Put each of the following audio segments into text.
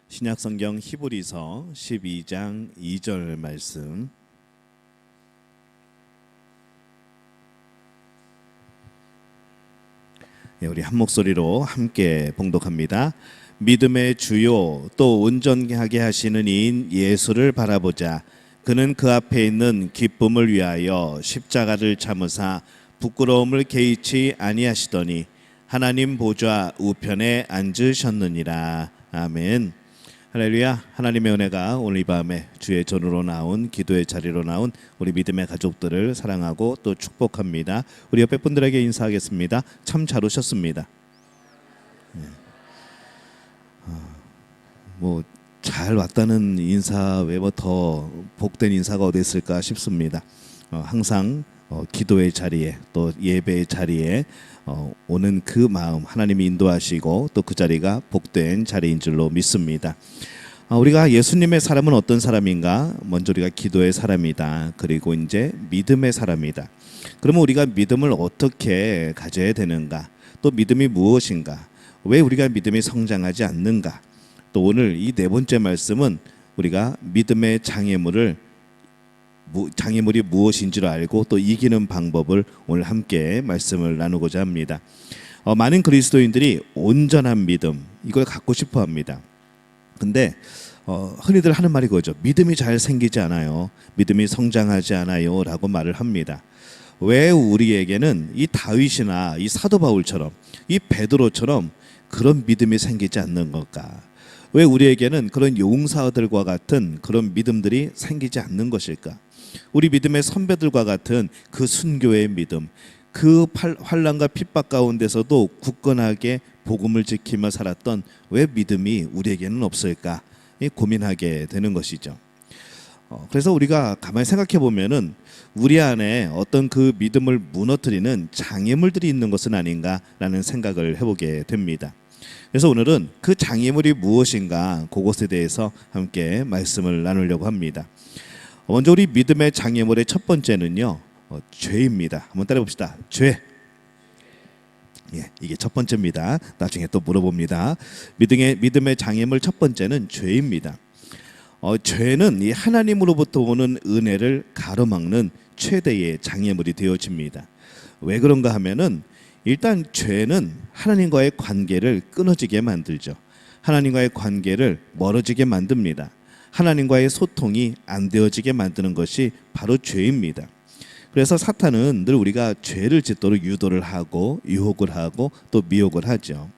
신약성경 히브리서 12장 2절 말씀. 우리 한 목소리로 함께 봉독합니다. 믿음의 주요 또 온전하게 하시는 이인 예수를 바라보자. 그는 그 앞에 있는 기쁨을 위하여 십자가를 참으사 부끄러움을 개의치 아니하시더니 하나님 보좌 우편에 앉으셨느니라. 아멘. 할렐루야. 하나님의 은혜가 오늘 이 밤에 주의 전으로 나온 기도의 자리로 나온 우리 믿음의 가족들을 사랑하고 또 축복합니다. 우리 옆에 분들에게 인사하겠습니다. 참 잘 오셨습니다. 잘 왔다는 인사 외에 더 복된 인사가 어디 있을까 싶습니다. 항상 기도의 자리에 또 예배의 자리에 오는 그 마음 하나님이 인도하시고 또 그 자리가 복된 자리인 줄로 믿습니다. 우리가 예수님의 사람은 어떤 사람인가? 먼저 우리가 기도의 사람이다. 그리고 이제 믿음의 사람이다. 그러면 우리가 믿음을 어떻게 가져야 되는가? 또 믿음이 무엇인가? 왜 우리가 믿음이 성장하지 않는가? 또 오늘 이 네 번째 말씀은 우리가 믿음의 장애물이 무엇인지를 알고 또 이기는 방법을 오늘 함께 말씀을 나누고자 합니다. 많은 그리스도인들이 온전한 믿음 이걸 갖고 싶어 합니다. 근데 흔히들 하는 말이 그거죠. 믿음이 잘 생기지 않아요. 믿음이 성장하지 않아요 라고 말을 합니다. 왜 우리에게는 이 다윗이나 이 사도 바울처럼 이 베드로처럼 그런 믿음이 생기지 않는 걸까? 왜 우리에게는 그런 용사들과 같은 그런 믿음들이 생기지 않는 것일까? 우리 믿음의 선배들과 같은 그 순교의 믿음, 그 환난과 핍박 가운데서도 굳건하게 복음을 지키며 살았던 왜 믿음이 우리에게는 없을까? 고민하게 되는 것이죠. 그래서 우리가 가만히 생각해 보면은 우리 안에 어떤 그 믿음을 무너뜨리는 장애물들이 있는 것은 아닌가라는 생각을 해보게 됩니다. 그래서 오늘은 그 장애물이 무엇인가 그것에 대해서 함께 말씀을 나누려고 합니다. 먼저 우리 믿음의 장애물의 첫 번째는요, 죄입니다. 한번 따라 봅시다. 죄. 이게 첫 번째입니다. 나중에 또 물어봅니다. 믿음의 장애물 첫 번째는 죄입니다. 죄는 이 하나님으로부터 오는 은혜를 가로막는 최대의 장애물이 되어집니다. 왜 그런가 하면은 일단 죄는 하나님과의 관계를 끊어지게 만들죠. 하나님과의 관계를 멀어지게 만듭니다. 하나님과의 소통이 안 되어지게 만드는 것이 바로 죄입니다. 그래서 사탄은 늘 우리가 죄를 짓도록 유도를 하고 유혹을 하고 또 미혹을 하죠.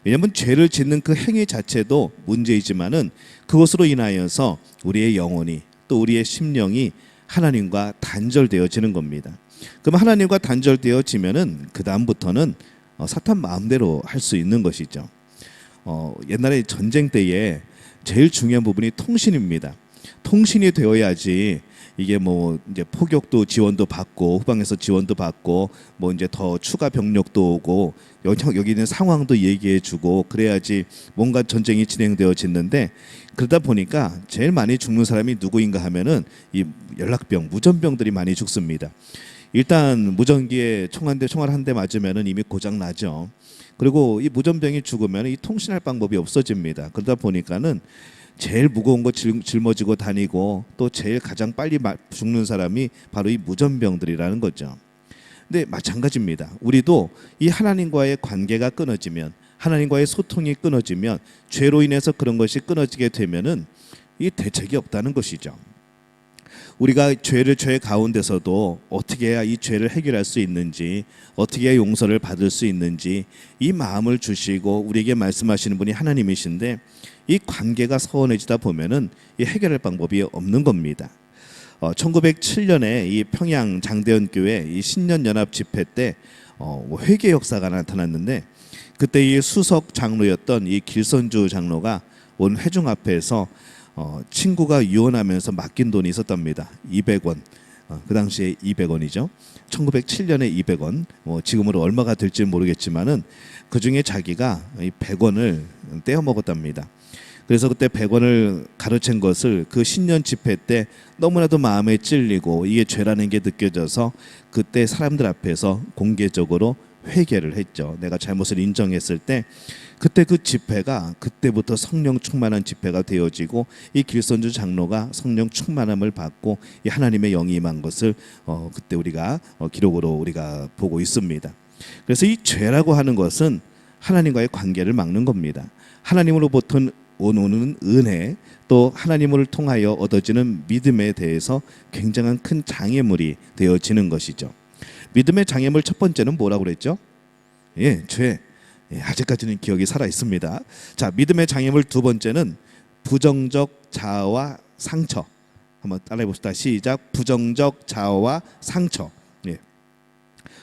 왜냐하면 죄를 짓는 그 행위 자체도 문제이지만은 그것으로 인하여서 우리의 영혼이 또 우리의 심령이 하나님과 단절되어지는 겁니다. 그럼 하나님과 단절되어지면은 그 다음부터는 사탄 마음대로 할 수 있는 것이죠. 옛날에 전쟁 때에 제일 중요한 부분이 통신입니다. 통신이 되어야지 이게 이제 포격도 지원도 받고 후방에서 지원도 받고 이제 더 추가 병력도 오고 여기 있는 상황도 얘기해주고 그래야지 뭔가 전쟁이 진행되어지는데 그러다 보니까 제일 많이 죽는 사람이 누구인가 하면은 이 연락병, 무전병들이 많이 죽습니다. 일단 무전기에 총알 한 대 맞으면은 이미 고장 나죠. 그리고 이 무전병이 죽으면 이 통신할 방법이 없어집니다. 그러다 보니까는 제일 무거운 거 짊어지고 다니고 또 제일 가장 빨리 죽는 사람이 바로 이 무전병들이라는 거죠. 근데 마찬가지입니다. 우리도 이 하나님과의 관계가 끊어지면 하나님과의 소통이 끊어지면 죄로 인해서 그런 것이 끊어지게 되면은 이 대책이 없다는 것이죠. 우리가 죄 가운데서도 어떻게 해야 이 죄를 해결할 수 있는지 어떻게 해야 용서를 받을 수 있는지 이 마음을 주시고 우리에게 말씀하시는 분이 하나님이신데 이 관계가 서운해지다 보면은 이 해결할 방법이 없는 겁니다. 1907년에 이 평양 장대현 교회 이 신년연합 집회 때 회개 역사가 나타났는데 그때 이 수석 장로였던 이 길선주 장로가 온 회중 앞에서 친구가 유언하면서 맡긴 돈이 있었답니다. 200원. 그 당시에 200원이죠. 1907년에 200원. 지금으로 얼마가 될지 모르겠지만은 그 중에 자기가 이 100원을 떼어 먹었답니다. 그래서 그때 100원을 가로챈 것을 그 신년 집회 때 너무나도 마음에 찔리고 이게 죄라는 게 느껴져서 그때 사람들 앞에서 공개적으로 회개를 했죠. 내가 잘못을 인정했을 때 그때 그 집회가 그때부터 성령 충만한 집회가 되어지고 이 길선주 장로가 성령 충만함을 받고 이 하나님의 영이 임한 것을 그때 우리가 기록으로 우리가 보고 있습니다. 그래서 이 죄라고 하는 것은 하나님과의 관계를 막는 겁니다. 하나님으로부터 오는 은혜, 또 하나님을 통하여 얻어지는 믿음에 대해서 굉장한 큰 장애물이 되어지는 것이죠. 믿음의 장애물 첫 번째는 뭐라고 그랬죠? 죄. 아직까지는 기억이 살아 있습니다. 자, 믿음의 장애물 두 번째는 부정적 자아와 상처. 한번 따라해 봅시다. 시작. 부정적 자아와 상처.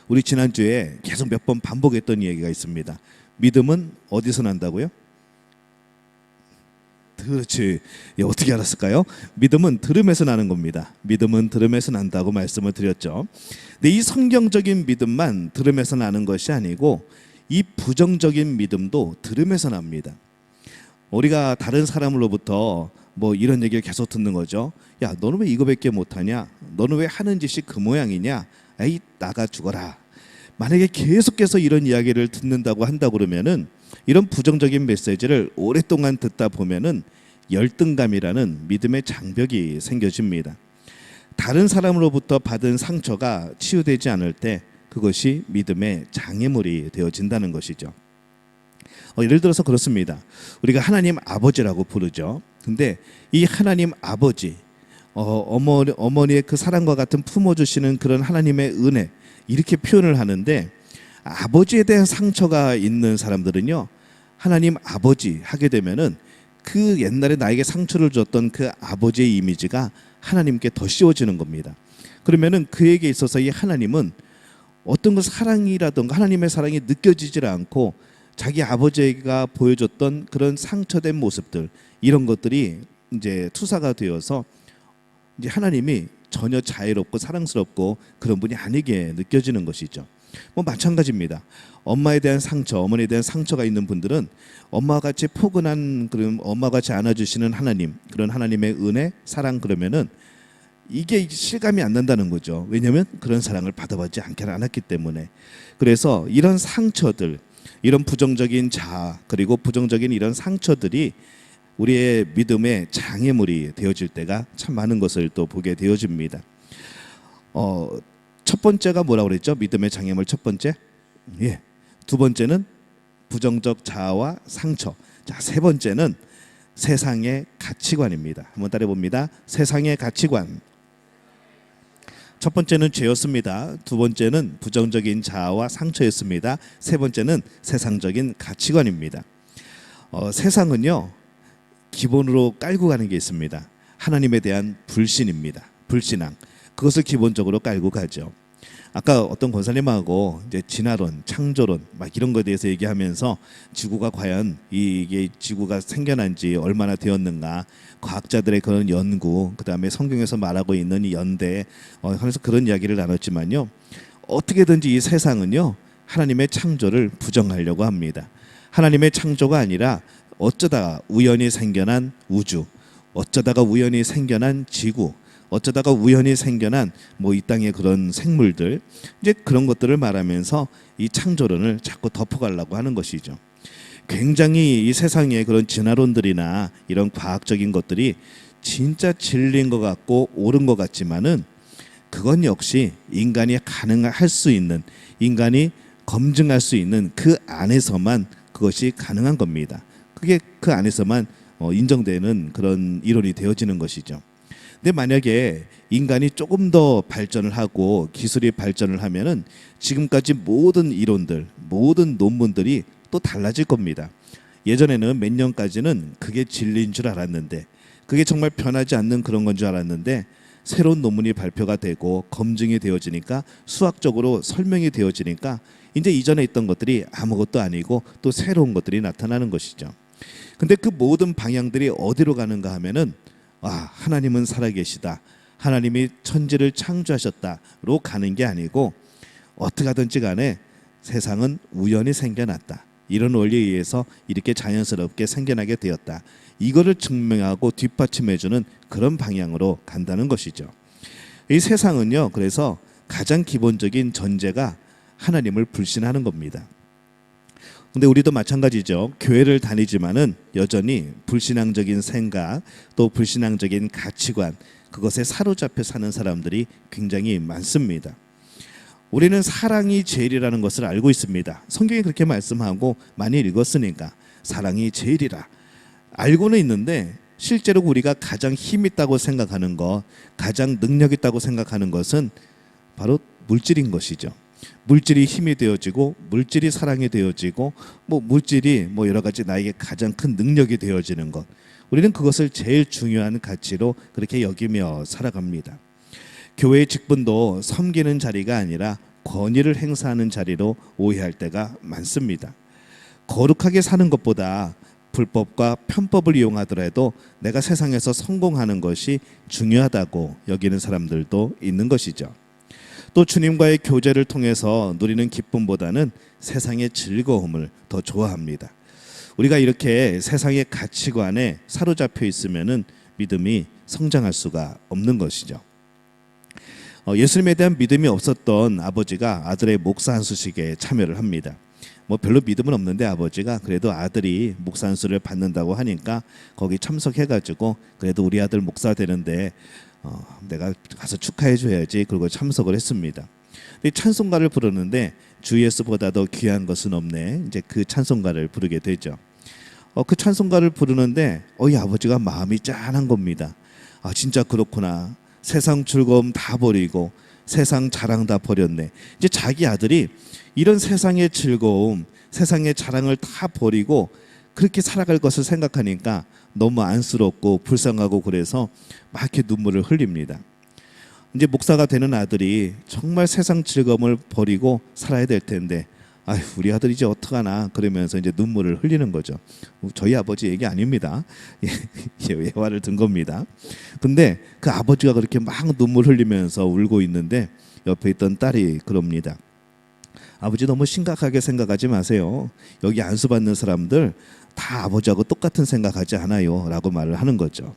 우리 지난주에 계속 몇 번 반복했던 이야기가 있습니다. 믿음은 어디서 난다고요? 그렇지. 어떻게 알았을까요? 믿음은 들음에서 나는 겁니다. 믿음은 들음에서 난다고 말씀을 드렸죠. 근데 이 성경적인 믿음만 들음에서 나는 것이 아니고 이 부정적인 믿음도 들음에서 납니다. 우리가 다른 사람으로부터 뭐 이런 얘기를 계속 듣는 거죠. 야, 너는 왜 이거밖에 못하냐? 너는 왜 하는 짓이 그 모양이냐? 에이, 나가 죽어라. 만약에 계속해서 이런 이야기를 듣는다고 한다 그러면은 이런 부정적인 메시지를 오랫동안 듣다 보면은 열등감이라는 믿음의 장벽이 생겨집니다. 다른 사람으로부터 받은 상처가 치유되지 않을 때 그것이 믿음의 장애물이 되어진다는 것이죠. 예를 들어서 그렇습니다. 우리가 하나님 아버지라고 부르죠. 근데 이 하나님 아버지, 어머니의 그 사랑과 같은 품어주시는 그런 하나님의 은혜, 이렇게 표현을 하는데 아버지에 대한 상처가 있는 사람들은요, 하나님 아버지 하게 되면은 그 옛날에 나에게 상처를 줬던 그 아버지의 이미지가 하나님께 더 씌워지는 겁니다. 그러면은 그에게 있어서 이 하나님은 어떤 그 사랑이라든가 하나님의 사랑이 느껴지질 않고 자기 아버지가 보여줬던 그런 상처된 모습들, 이런 것들이 이제 투사가 되어서 이제 하나님이 전혀 자애롭고 사랑스럽고 그런 분이 아니게 느껴지는 것이죠. 뭐 마찬가지입니다. 엄마에 대한 상처, 어머니에 대한 상처가 있는 분들은 엄마와 같이 포근한, 그런 엄마와 같이 안아주시는 하나님, 그런 하나님의 은혜, 사랑, 그러면은 이게 실감이 안 난다는 거죠. 왜냐하면 그런 사랑을 받아보지 않았기 때문에. 그래서 이런 상처들, 이런 부정적인 자아, 그리고 부정적인 이런 상처들이 우리의 믿음의 장애물이 되어질 때가 참 많은 것을 또 보게 되어집니다. 첫 번째가 뭐라고 그랬죠? 믿음의 장애물 첫 번째. 두 번째는 부정적 자아와 상처. 자, 세 번째는 세상의 가치관입니다. 한번 따라해 봅니다. 세상의 가치관. 첫 번째는 죄였습니다. 두 번째는 부정적인 자아와 상처였습니다. 세 번째는 세상적인 가치관입니다. 세상은요, 기본으로 깔고 가는 게 있습니다. 하나님에 대한 불신입니다. 불신앙. 그것을 기본적으로 깔고 가죠. 아까 어떤 권사님하고 이제 진화론, 창조론 막 이런 거에 대해서 얘기하면서 지구가 과연 이게 지구가 생겨난 지 얼마나 되었는가, 과학자들의 그런 연구, 그다음에 성경에서 말하고 있는 이 연대, 그래서 그런 이야기를 나눴지만요, 어떻게든지 이 세상은요 하나님의 창조를 부정하려고 합니다. 하나님의 창조가 아니라 어쩌다가 우연히 생겨난 우주, 어쩌다가 우연히 생겨난 지구, 어쩌다가 우연히 생겨난 뭐 이 땅의 그런 생물들, 이제 그런 것들을 말하면서 이 창조론을 자꾸 덮어가려고 하는 것이죠. 굉장히 이 세상의 그런 진화론들이나 이런 과학적인 것들이 진짜 진리인 것 같고 옳은 것 같지만은 그건 역시 인간이 가능할 수 있는, 인간이 검증할 수 있는 그 안에서만 그것이 가능한 겁니다. 그게 그 안에서만 인정되는 그런 이론이 되어지는 것이죠. 근데 만약에 인간이 조금 더 발전을 하고 기술이 발전을 하면은 지금까지 모든 이론들, 모든 논문들이 또 달라질 겁니다. 예전에는 몇 년까지는 그게 진리인 줄 알았는데, 그게 정말 변하지 않는 그런 건 줄 알았는데, 새로운 논문이 발표가 되고 검증이 되어지니까, 수학적으로 설명이 되어지니까 이제 이전에 있던 것들이 아무것도 아니고 또 새로운 것들이 나타나는 것이죠. 근데 그 모든 방향들이 어디로 가는가 하면은, 하나님은 살아계시다, 하나님이 천지를 창조하셨다로 가는 게 아니고, 어떻게 하든지 간에 세상은 우연히 생겨났다, 이런 원리에 의해서 이렇게 자연스럽게 생겨나게 되었다, 이거를 증명하고 뒷받침해주는 그런 방향으로 간다는 것이죠. 이 세상은요, 그래서 가장 기본적인 전제가 하나님을 불신하는 겁니다. 근데 우리도 마찬가지죠. 교회를 다니지만은 여전히 불신앙적인 생각, 또 불신앙적인 가치관, 그것에 사로잡혀 사는 사람들이 굉장히 많습니다. 우리는 사랑이 제일이라는 것을 알고 있습니다. 성경이 그렇게 말씀하고 많이 읽었으니까 사랑이 제일이라 알고는 있는데, 실제로 우리가 가장 힘 있다고 생각하는 것, 가장 능력 있다고 생각하는 것은 바로 물질인 것이죠. 물질이 힘이 되어지고, 물질이 사랑이 되어지고, 물질이 여러 가지 나에게 가장 큰 능력이 되어지는 것, 우리는 그것을 제일 중요한 가치로 그렇게 여기며 살아갑니다. 교회의 직분도 섬기는 자리가 아니라 권위를 행사하는 자리로 오해할 때가 많습니다. 거룩하게 사는 것보다 불법과 편법을 이용하더라도 내가 세상에서 성공하는 것이 중요하다고 여기는 사람들도 있는 것이죠. 또 주님과의 교제를 통해서 누리는 기쁨보다는 세상의 즐거움을 더 좋아합니다. 우리가 이렇게 세상의 가치관에 사로잡혀 있으면은 믿음이 성장할 수가 없는 것이죠. 예수님에 대한 믿음이 없었던 아버지가 아들의 목사 안수식에 참여를 합니다. 별로 믿음은 없는데 아버지가 그래도 아들이 목사 안수를 받는다고 하니까 거기 참석해가지고, 그래도 우리 아들 목사 되는데 내가 가서 축하해 줘야지, 그리고 참석을 했습니다. 찬송가를 부르는데 주 예수보다도 귀한 것은 없네, 이제 그 찬송가를 부르게 되죠. 그 찬송가를 부르는데 이 아버지가 마음이 짠한 겁니다. 진짜 그렇구나. 세상 즐거움 다 버리고 세상 자랑 다 버렸네. 이제 자기 아들이 이런 세상의 즐거움, 세상의 자랑을 다 버리고 그렇게 살아갈 것을 생각하니까 너무 안쓰럽고 불쌍하고, 그래서 막 이렇게 눈물을 흘립니다. 이제 목사가 되는 아들이 정말 세상 즐거움을 버리고 살아야 될 텐데, 우리 아들 이제 어떡하나, 그러면서 이제 눈물을 흘리는 거죠. 저희 아버지 얘기 아닙니다. 예화를 든 겁니다. 근데 그 아버지가 그렇게 막 눈물 흘리면서 울고 있는데 옆에 있던 딸이 그럽니다. 아버지 너무 심각하게 생각하지 마세요. 여기 안수받는 사람들 다 아버지하고 똑같은 생각하지 않아요, 라고 말을 하는 거죠.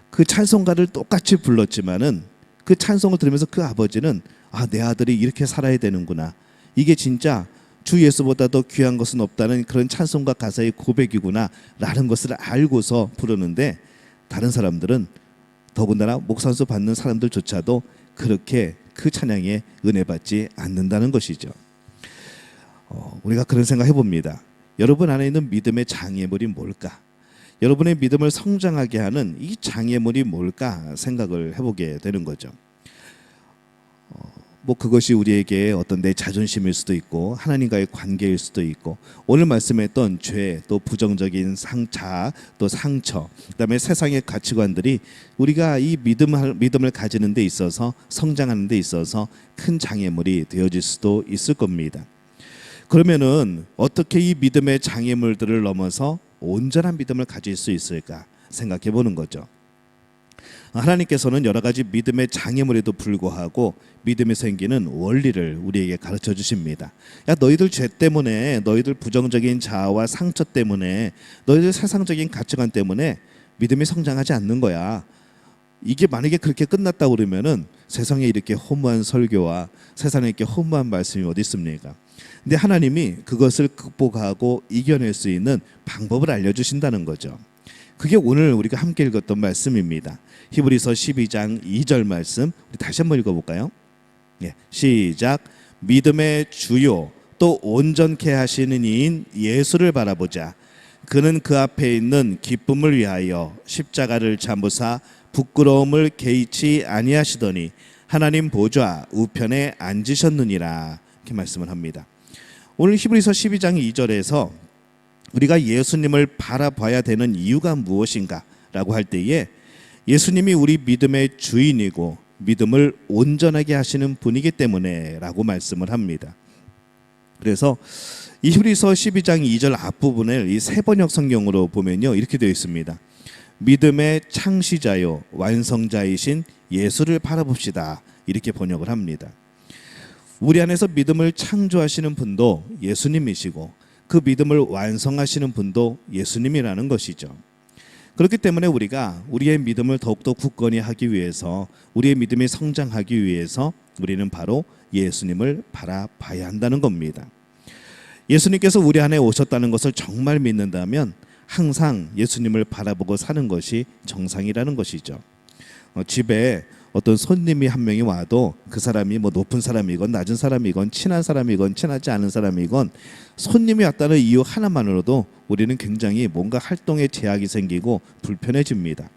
그 찬송가를 똑같이 불렀지만은 그 찬송을 들으면서 그 아버지는 내 아들이 이렇게 살아야 되는구나, 이게 진짜 주 예수보다도 귀한 것은 없다는 그런 찬송가 가사의 고백이구나 라는 것을 알고서 부르는데, 다른 사람들은, 더군다나 목사안수 받는 사람들조차도 그렇게 그 찬양에 은혜 받지 않는다는 것이죠. 우리가 그런 생각 해봅니다. 여러분 안에 있는 믿음의 장애물이 뭘까? 여러분의 믿음을 성장하게 하는 이 장애물이 뭘까 생각을 해보게 되는 거죠. 그것이 우리에게 어떤 내 자존심일 수도 있고, 하나님과의 관계일 수도 있고, 오늘 말씀했던 죄, 또 부정적인 상처, 또 상처, 그다음에 세상의 가치관들이 우리가 이 믿음을 가지는 데 있어서, 성장하는 데 있어서 큰 장애물이 되어질 수도 있을 겁니다. 그러면은 어떻게 이 믿음의 장애물들을 넘어서 온전한 믿음을 가질 수 있을까 생각해 보는 거죠. 하나님께서는 여러 가지 믿음의 장애물에도 불구하고 믿음에 생기는 원리를 우리에게 가르쳐 주십니다. 너희들 죄 때문에, 너희들 부정적인 자아와 상처 때문에, 너희들 세상적인 가치관 때문에 믿음이 성장하지 않는 거야. 이게 만약에 그렇게 끝났다고 그러면은 세상에 이렇게 허무한 설교와 세상에 이렇게 허무한 말씀이 어디 있습니까? 근데 하나님이 그것을 극복하고 이겨낼 수 있는 방법을 알려주신다는 거죠. 그게 오늘 우리가 함께 읽었던 말씀입니다. 히브리서 12장 2절 말씀, 우리 다시 한번 읽어볼까요? 시작. 믿음의 주요 또 온전케 하시는 이인 예수를 바라보자. 그는 그 앞에 있는 기쁨을 위하여 십자가를 잠부사 부끄러움을 개의치 아니하시더니 하나님 보좌 우편에 앉으셨느니라, 이렇게 말씀을 합니다. 오늘 히브리서 12장 2절에서 우리가 예수님을 바라봐야 되는 이유가 무엇인가 라고 할 때에, 예수님이 우리 믿음의 주인이고 믿음을 온전하게 하시는 분이기 때문에 라고 말씀을 합니다. 그래서 이 히브리서 12장 2절 앞부분을 이 세번역 성경으로 보면요, 이렇게 되어 있습니다. 믿음의 창시자요 완성자이신 예수를 바라봅시다, 이렇게 번역을 합니다. 우리 안에서 믿음을 창조하시는 분도 예수님이시고 그 믿음을 완성하시는 분도 예수님이라는 것이죠. 그렇기 때문에 우리가 우리의 믿음을 더욱더 굳건히 하기 위해서, 우리의 믿음이 성장하기 위해서 우리는 바로 예수님을 바라봐야 한다는 겁니다. 예수님께서 우리 안에 오셨다는 것을 정말 믿는다면 항상 예수님을 바라보고 사는 것이 정상이라는 것이죠. 집에 어떤 손님이 한 명이 와도 그 사람이 뭐 높은 사람이건 낮은 사람이건 친한 사람이건 친하지 않은 사람이건 손님이 왔다는 이유 하나만으로도 우리는 굉장히 뭔가 활동에 제약이 생기고 불편해집니다.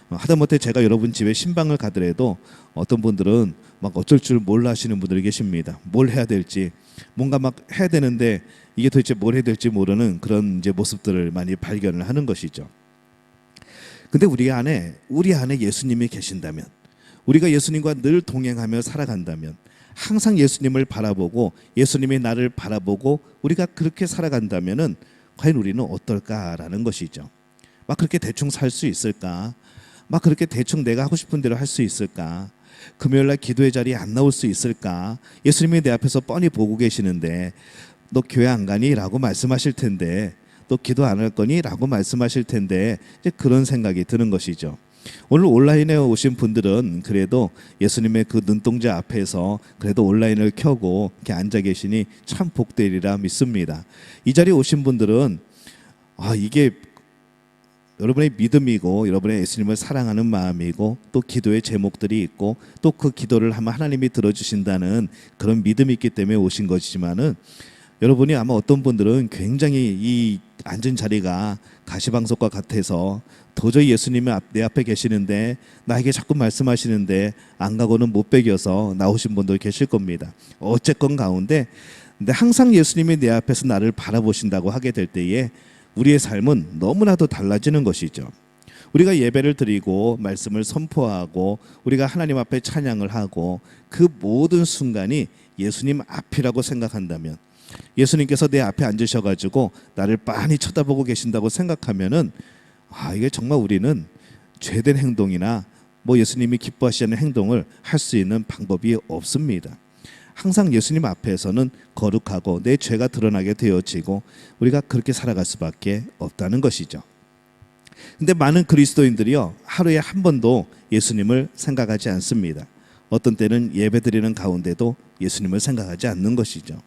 하다못해 제가 여러분 집에 신방을 가더라도 어떤 분들은 막 어쩔 줄 몰라 하시는 분들이 계십니다. 뭘 해야 될지, 뭔가 막 해야 되는데 이게 도대체 뭘 해야 될지 모르는 그런 이제 모습들을 많이 발견을 하는 것이죠. 근데 우리 안에 예수님이 계신다면, 우리가 예수님과 늘 동행하며 살아간다면, 항상 예수님을 바라보고 예수님이 나를 바라보고 우리가 그렇게 살아간다면은 과연 우리는 어떨까라는 것이죠. 막 그렇게 대충 살 수 있을까? 막 그렇게 대충 내가 하고 싶은 대로 할 수 있을까? 금요일날 기도의 자리에 안 나올 수 있을까? 예수님이 내 앞에서 뻔히 보고 계시는데 너 교회 안 가니? 라고 말씀하실 텐데, 너 기도 안 할 거니? 라고 말씀하실 텐데, 이제 그런 생각이 드는 것이죠. 오늘 온라인에 오신 분들은 그래도 예수님의 그 눈동자 앞에서 그래도 온라인을 켜고 이렇게 앉아 계시니 참 복되리라 믿습니다. 이 자리에 오신 분들은 이게 여러분의 믿음이고 여러분의 예수님을 사랑하는 마음이고 또 기도의 제목들이 있고 또 그 기도를 하면 하나님이 들어주신다는 그런 믿음이 있기 때문에 오신 것이지만은, 여러분이 아마 어떤 분들은 굉장히 이 앉은 자리가 가시방석과 같아서 도저히 예수님이 내 앞에 계시는데 나에게 자꾸 말씀하시는데 안 가고는 못 베겨서 나오신 분들 계실 겁니다. 어쨌건 가운데 근데 항상 예수님이 내 앞에서 나를 바라보신다고 하게 될 때에 우리의 삶은 너무나도 달라지는 것이죠. 우리가 예배를 드리고 말씀을 선포하고 우리가 하나님 앞에 찬양을 하고 그 모든 순간이 예수님 앞이라고 생각한다면, 예수님께서 내 앞에 앉으셔가지고 나를 빤히 쳐다보고 계신다고 생각하면은 이게 정말 우리는 죄된 행동이나 뭐 예수님이 기뻐하시는 행동을 할 수 있는 방법이 없습니다. 항상 예수님 앞에서는 거룩하고 내 죄가 드러나게 되어지고 우리가 그렇게 살아갈 수밖에 없다는 것이죠. 근데 많은 그리스도인들이요, 하루에 한 번도 예수님을 생각하지 않습니다. 어떤 때는 예배드리는 가운데도 예수님을 생각하지 않는 것이죠.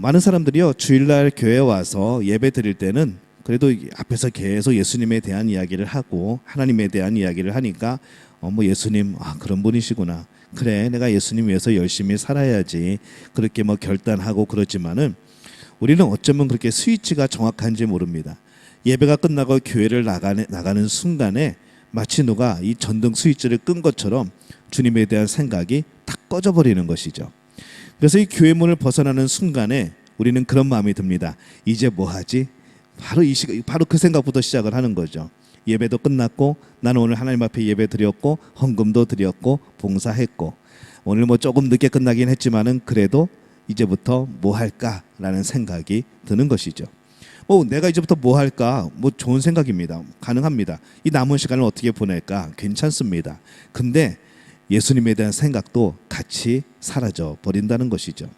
많은 사람들이요, 주일날 교회에 와서 예배 드릴 때는 그래도 앞에서 계속 예수님에 대한 이야기를 하고 하나님에 대한 이야기를 하니까 뭐 예수님 그런 분이시구나, 그래 내가 예수님 위해서 열심히 살아야지, 그렇게 뭐 결단하고 그러지만은 우리는 어쩌면 그렇게 스위치가 정확한지 모릅니다. 예배가 끝나고 교회를 나가는 순간에 마치 누가 이 전등 스위치를 끈 것처럼 주님에 대한 생각이 탁 꺼져버리는 것이죠. 그래서 이 교회 문을 벗어나는 순간에 우리는 그런 마음이 듭니다. 이제 뭐 하지? 바로 그 생각부터 시작을 하는 거죠. 예배도 끝났고 나는 오늘 하나님 앞에 예배 드렸고 헌금도 드렸고 봉사했고 오늘 뭐 조금 늦게 끝나긴 했지만은 그래도 이제부터 뭐 할까라는 생각이 드는 것이죠. 내가 이제부터 뭐 할까? 좋은 생각입니다. 가능합니다. 이 남은 시간을 어떻게 보낼까? 괜찮습니다. 근데 예수님에 대한 생각도 같이 사라져 버린다는 것이죠.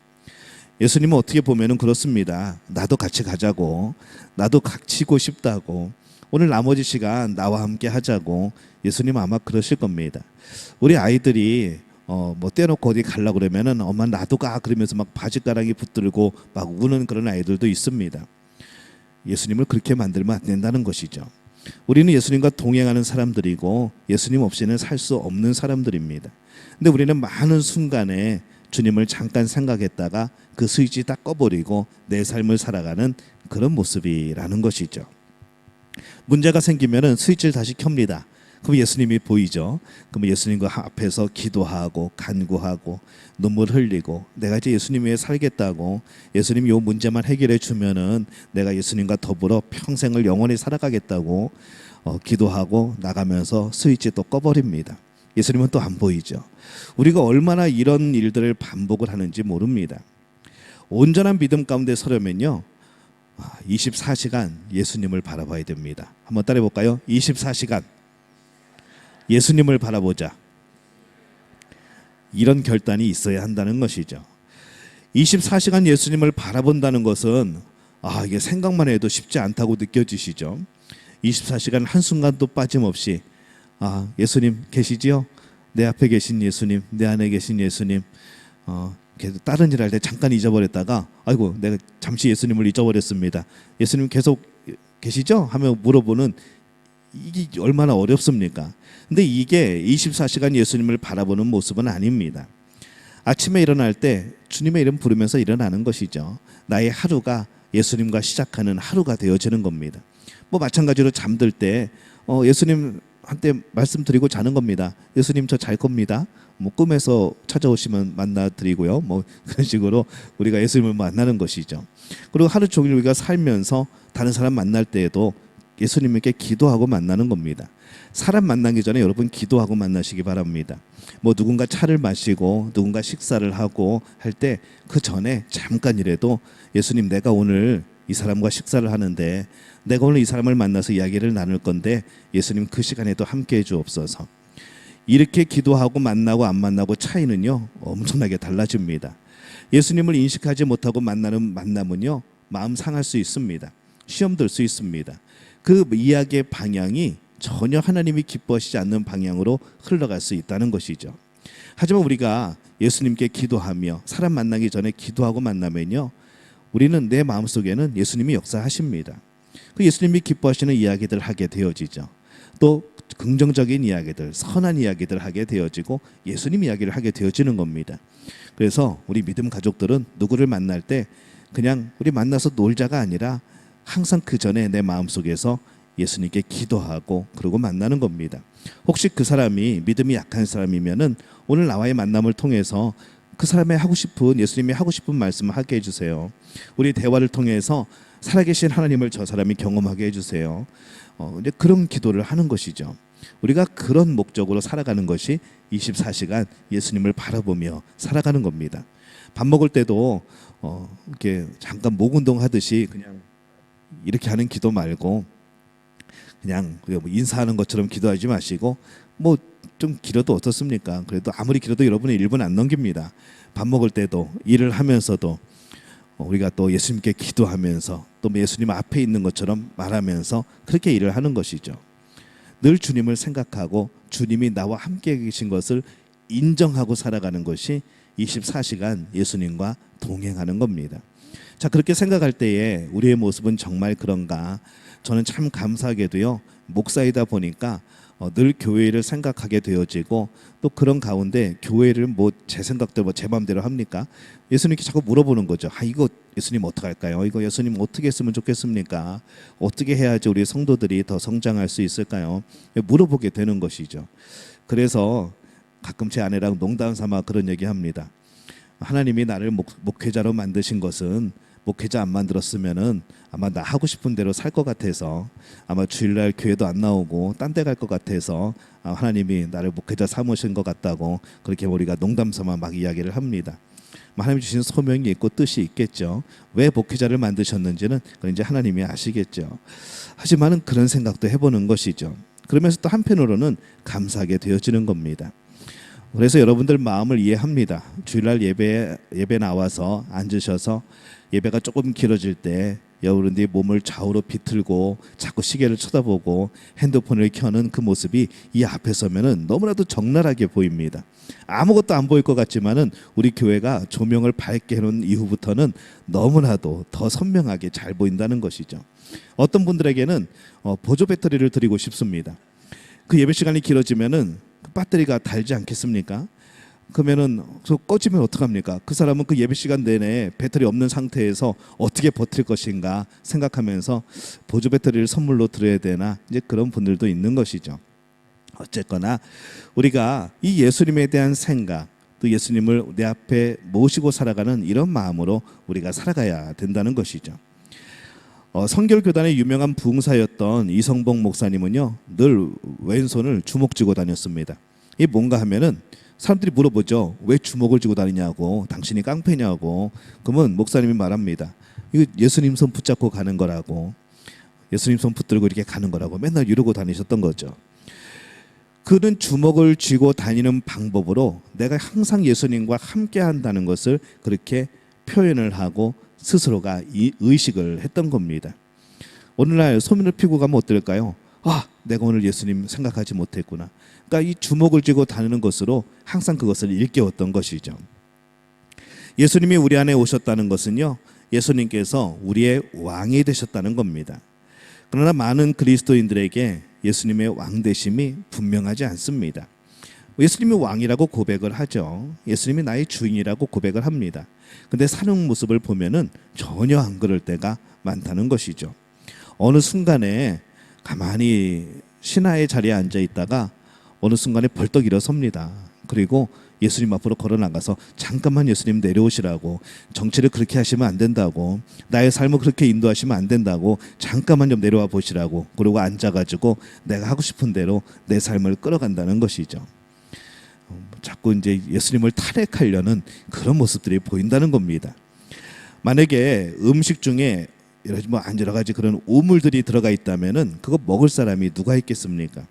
예수님은 어떻게 보면은 그렇습니다. 나도 같이 가자고, 나도 갇히고 싶다고, 오늘 나머지 시간 나와 함께 하자고. 예수님 아마 그러실 겁니다. 우리 아이들이 떼놓고 어디 가려고 그러면은 엄마 나도 가 그러면서 막 바짓가랑이 붙들고 막 우는 그런 아이들도 있습니다. 예수님을 그렇게 만들면 안 된다는 것이죠. 우리는 예수님과 동행하는 사람들이고 예수님 없이는 살 수 없는 사람들입니다. 근데 우리는 많은 순간에 주님을 잠깐 생각했다가 그 스위치 딱 꺼버리고 내 삶을 살아가는 그런 모습이라는 것이죠. 문제가 생기면은 스위치를 다시 켭니다. 그럼 예수님이 보이죠. 그럼 예수님과 앞에서 기도하고 간구하고 눈물 흘리고 내가 이제 예수님 위해 살겠다고, 예수님이 요 문제만 해결해 주면은 내가 예수님과 더불어 평생을 영원히 살아가겠다고 기도하고 나가면서 스위치 또 꺼버립니다. 예수님은 또 안 보이죠. 우리가 얼마나 이런 일들을 반복을 하는지 모릅니다. 온전한 믿음 가운데 서려면요 24시간 예수님을 바라봐야 됩니다. 한번 따라해 볼까요? 24시간 예수님을 바라보자. 이런 결단이 있어야 한다는 것이죠. 24시간 예수님을 바라본다는 것은 이게 생각만 해도 쉽지 않다고 느껴지시죠. 24시간 한순간도 빠짐없이 예수님 계시지요? 내 앞에 계신 예수님, 내 안에 계신 예수님. 다른 일 할 때 잠깐 잊어버렸다가 아이고 내가 잠시 예수님을 잊어버렸습니다. 예수님 계속 계시죠? 하며 물어보는, 이게 얼마나 어렵습니까? 근데 이게 24시간 예수님을 바라보는 모습은 아닙니다. 아침에 일어날 때 주님의 이름 부르면서 일어나는 것이죠. 나의 하루가 예수님과 시작하는 하루가 되어지는 겁니다. 뭐 마찬가지로 잠들 때 예수님한테 말씀드리고 자는 겁니다. 예수님 저 잘 겁니다. 뭐 꿈에서 찾아오시면 만나드리고요. 뭐 그런 식으로 우리가 예수님을 만나는 것이죠. 그리고 하루 종일 우리가 살면서 다른 사람 만날 때에도 예수님께 기도하고 만나는 겁니다. 사람 만나기 전에 여러분 기도하고 만나시기 바랍니다. 뭐 누군가 차를 마시고 누군가 식사를 하고 할 때 그 전에 잠깐이라도 예수님, 내가 오늘 이 사람과 식사를 하는데, 내가 오늘 이 사람을 만나서 이야기를 나눌 건데 예수님 그 시간에도 함께해 주옵소서. 이렇게 기도하고 만나고 안 만나고 차이는요 엄청나게 달라집니다. 예수님을 인식하지 못하고 만나는 만남은요 마음 상할 수 있습니다. 시험 들 수 있습니다. 그 이야기의 방향이 전혀 하나님이 기뻐하시지 않는 방향으로 흘러갈 수 있다는 것이죠. 하지만 우리가 예수님께 기도하며 사람 만나기 전에 기도하고 만나면요, 우리는 내 마음속에는 예수님이 역사하십니다. 그 예수님이 기뻐하시는 이야기들을 하게 되어지죠. 또 긍정적인 이야기들, 선한 이야기들을 하게 되어지고 예수님 이야기를 하게 되어지는 겁니다. 그래서 우리 믿음 가족들은 누구를 만날 때 그냥 우리 만나서 놀자가 아니라 항상 그 전에 내 마음속에서 예수님께 기도하고 그러고 만나는 겁니다. 혹시 그 사람이 믿음이 약한 사람이면은 오늘 나와의 만남을 통해서 그 사람의 하고 싶은, 예수님이 하고 싶은 말씀을 하게 해주세요. 우리 대화를 통해서 살아계신 하나님을 저 사람이 경험하게 해주세요. 이제 그런 기도를 하는 것이죠. 우리가 그런 목적으로 살아가는 것이 24시간 예수님을 바라보며 살아가는 겁니다. 밥 먹을 때도 이렇게 잠깐 목 운동하듯이 그냥 이렇게 하는 기도 말고 그냥 인사하는 것처럼 기도하지 마시고, 뭐 좀 길어도 어떻습니까? 그래도 아무리 길어도 여러분의 1분 안 넘깁니다. 밥 먹을 때도, 일을 하면서도 우리가 또 예수님께 기도하면서 또 예수님 앞에 있는 것처럼 말하면서 그렇게 일을 하는 것이죠. 늘 주님을 생각하고 주님이 나와 함께 계신 것을 인정하고 살아가는 것이 24시간 예수님과 동행하는 겁니다. 자, 그렇게 생각할 때에 우리의 모습은 정말 그런가? 저는 참 감사하게도요, 목사이다 보니까 늘 교회를 생각하게 되어지고, 또 그런 가운데 교회를 뭐 제 생각대로 제 마음대로 합니까? 예수님께 자꾸 물어보는 거죠. 이거 예수님 어떻게 할까요? 이거 예수님 어떻게 했으면 좋겠습니까? 어떻게 해야지 우리 성도들이 더 성장할 수 있을까요? 물어보게 되는 것이죠. 그래서 가끔 제 아내랑 농담 삼아 그런 얘기합니다. 하나님이 나를 목회자로 만드신 것은, 목회자 안 만들었으면은 아마 나 하고 싶은 대로 살 것 같아서, 아마 주일날 교회도 안 나오고 딴 데 갈 것 같아서 하나님이 나를 목회자 삼으신 것 같다고 그렇게 우리가 농담삼아 막 이야기를 합니다. 하나님 주신 소명이 있고 뜻이 있겠죠. 왜 목회자를 만드셨는지는 그건 이제 하나님이 아시겠죠. 하지만은 그런 생각도 해보는 것이죠. 그러면서 또 한편으로는 감사하게 되어지는 겁니다. 그래서 여러분들 마음을 이해합니다. 주일날 예배 나와서 앉으셔서 예배가 조금 길어질 때 여러분들이 몸을 좌우로 비틀고 자꾸 시계를 쳐다보고 핸드폰을 켜는 그 모습이 이 앞에 서면은 너무나도 적나라하게 보입니다. 아무것도 안 보일 것 같지만은 우리 교회가 조명을 밝게 해놓은 이후부터는 너무나도 더 선명하게 잘 보인다는 것이죠. 어떤 분들에게는 보조 배터리를 드리고 싶습니다. 그 예배 시간이 길어지면은 그 배터리가 닳지 않겠습니까? 그러면은 꺼지면 어떡합니까? 그 사람은 그 예배 시간 내내 배터리 없는 상태에서 어떻게 버틸 것인가 생각하면서 보조 배터리를 선물로 드려야 되나, 이제 그런 분들도 있는 것이죠. 어쨌거나 우리가 이 예수님에 대한 생각, 또 예수님을 내 앞에 모시고 살아가는 이런 마음으로 우리가 살아가야 된다는 것이죠. 성결교단의 유명한 부흥사였던 이성봉 목사님은요, 늘 왼손을 주먹 쥐고 다녔습니다. 이게 뭔가 하면은 사람들이 물어보죠. 왜 주먹을 쥐고 다니냐고, 당신이 깡패냐고. 그러면 목사님이 말합니다. 이거 예수님 손 붙잡고 가는 거라고, 예수님 손 붙들고 이렇게 가는 거라고 맨날 이러고 다니셨던 거죠. 그는 주먹을 쥐고 다니는 방법으로 내가 항상 예수님과 함께 한다는 것을 그렇게 표현을 하고 스스로가 이 의식을 했던 겁니다. 어느 날 소민을 피고 가면 어떨까요? 아, 내가 오늘 예수님 생각하지 못했구나. 그러니까 이 주먹을 쥐고 다니는 것으로 항상 그것을 일깨웠던 것이죠. 예수님이 우리 안에 오셨다는 것은요, 예수님께서 우리의 왕이 되셨다는 겁니다. 그러나 많은 그리스도인들에게 예수님의 왕되심이 분명하지 않습니다. 예수님이 왕이라고 고백을 하죠. 예수님이 나의 주인이라고 고백을 합니다. 근데 사는 모습을 보면은 전혀 안 그럴 때가 많다는 것이죠. 어느 순간에 가만히 신하의 자리에 앉아 있다가 어느 순간에 벌떡 일어섭니다. 그리고 예수님 앞으로 걸어 나가서 잠깐만 예수님 내려오시라고, 정치를 그렇게 하시면 안 된다고, 나의 삶을 그렇게 인도하시면 안 된다고, 잠깐만 좀 내려와 보시라고, 그리고 앉아가지고 내가 하고 싶은 대로 내 삶을 끌어간다는 것이죠. 자꾸 이제 예수님을 탈핵하려는 그런 모습들이 보인다는 겁니다. 만약에 음식 중에 여러 가지 그런 오물들이 들어가 있다면은 그거 먹을 사람이 누가 있겠습니까?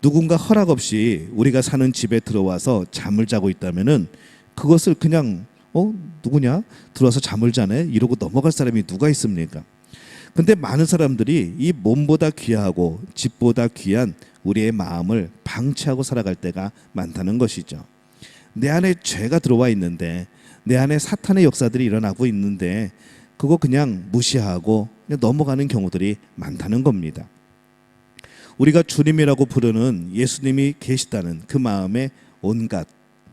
누군가 허락 없이 우리가 사는 집에 들어와서 잠을 자고 있다면은 그것을 그냥 누구냐? 들어와서 잠을 자네? 이러고 넘어갈 사람이 누가 있습니까? 근데 많은 사람들이 이 몸보다 귀하고 집보다 귀한 우리의 마음을 방치하고 살아갈 때가 많다는 것이죠. 내 안에 죄가 들어와 있는데, 내 안에 사탄의 역사들이 일어나고 있는데 그거 그냥 무시하고 그냥 넘어가는 경우들이 많다는 겁니다. 우리가 주님이라고 부르는 예수님이 계시다는 그 마음에 온갖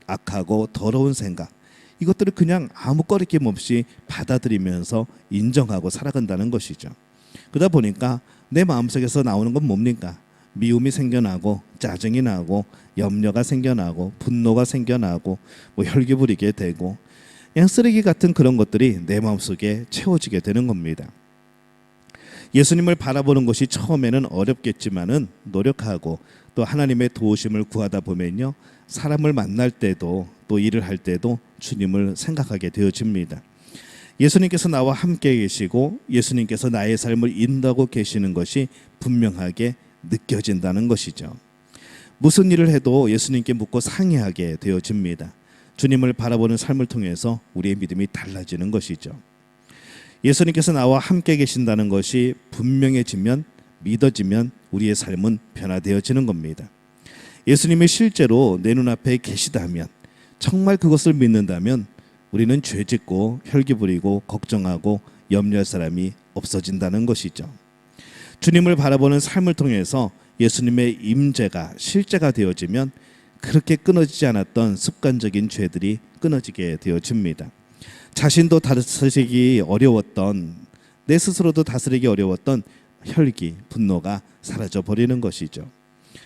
악하고 더러운 생각, 이것들을 그냥 아무 꺼리낌 없이 받아들이면서 인정하고 살아간다는 것이죠. 그러다 보니까 내 마음속에서 나오는 건 뭡니까? 미움이 생겨나고, 짜증이 나고, 염려가 생겨나고, 분노가 생겨나고, 혈기 부리게 되고, 그냥 쓰레기 같은 그런 것들이 내 마음속에 채워지게 되는 겁니다. 예수님을 바라보는 것이 처음에는 어렵겠지만은 노력하고 또 하나님의 도우심을 구하다 보면요, 사람을 만날 때도 또 일을 할 때도 주님을 생각하게 되어집니다. 예수님께서 나와 함께 계시고 예수님께서 나의 삶을 인도하고 계시는 것이 분명하게 느껴진다는 것이죠. 무슨 일을 해도 예수님께 묻고 상의하게 되어집니다. 주님을 바라보는 삶을 통해서 우리의 믿음이 달라지는 것이죠. 예수님께서 나와 함께 계신다는 것이 분명해지면, 믿어지면 우리의 삶은 변화되어지는 겁니다. 예수님이 실제로 내 눈앞에 계시다면, 정말 그것을 믿는다면 우리는 죄짓고 혈기 부리고 걱정하고 염려할 사람이 없어진다는 것이죠. 주님을 바라보는 삶을 통해서 예수님의 임재가 실제가 되어지면 그렇게 끊어지지 않았던 습관적인 죄들이 끊어지게 되어집니다. 자신도 다스리기 어려웠던, 내 스스로도 다스리기 어려웠던 혈기, 분노가 사라져 버리는 것이죠.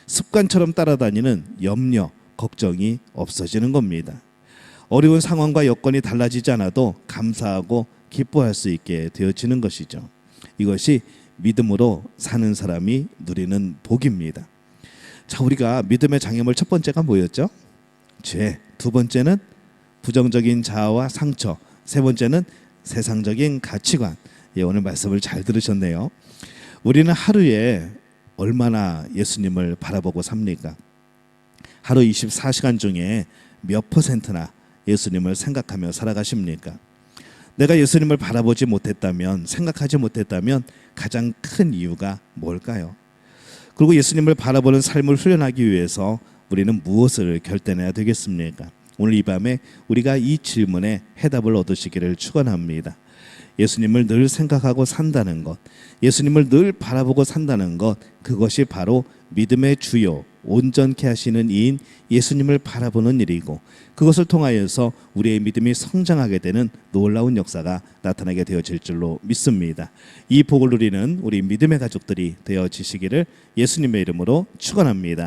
습관처럼 따라다니는 염려, 걱정이 없어지는 겁니다. 어려운 상황과 여건이 달라지지 않아도 감사하고 기뻐할 수 있게 되어지는 것이죠. 이것이 믿음으로 사는 사람이 누리는 복입니다. 자, 우리가 믿음의 장애물 첫 번째가 뭐였죠? 죄. 두 번째는 부정적인 자아와 상처. 세 번째는 세상적인 가치관. 오늘 말씀을 잘 들으셨네요. 우리는 하루에 얼마나 예수님을 바라보고 삽니까? 하루 24시간 중에 몇 퍼센트나 예수님을 생각하며 살아가십니까? 내가 예수님을 바라보지 못했다면, 생각하지 못했다면 가장 큰 이유가 뭘까요? 그리고 예수님을 바라보는 삶을 훈련하기 위해서 우리는 무엇을 결단해야 되겠습니까? 오늘 이 밤에 우리가 이 질문에 해답을 얻으시기를 축원합니다. 예수님을 늘 생각하고 산다는 것, 예수님을 늘 바라보고 산다는 것, 그것이 바로 믿음의 주요, 온전케 하시는 이인 예수님을 바라보는 일이고, 그것을 통하여서 우리의 믿음이 성장하게 되는 놀라운 역사가 나타나게 되어질 줄로 믿습니다. 이 복을 누리는 우리 믿음의 가족들이 되어지시기를 예수님의 이름으로 축원합니다.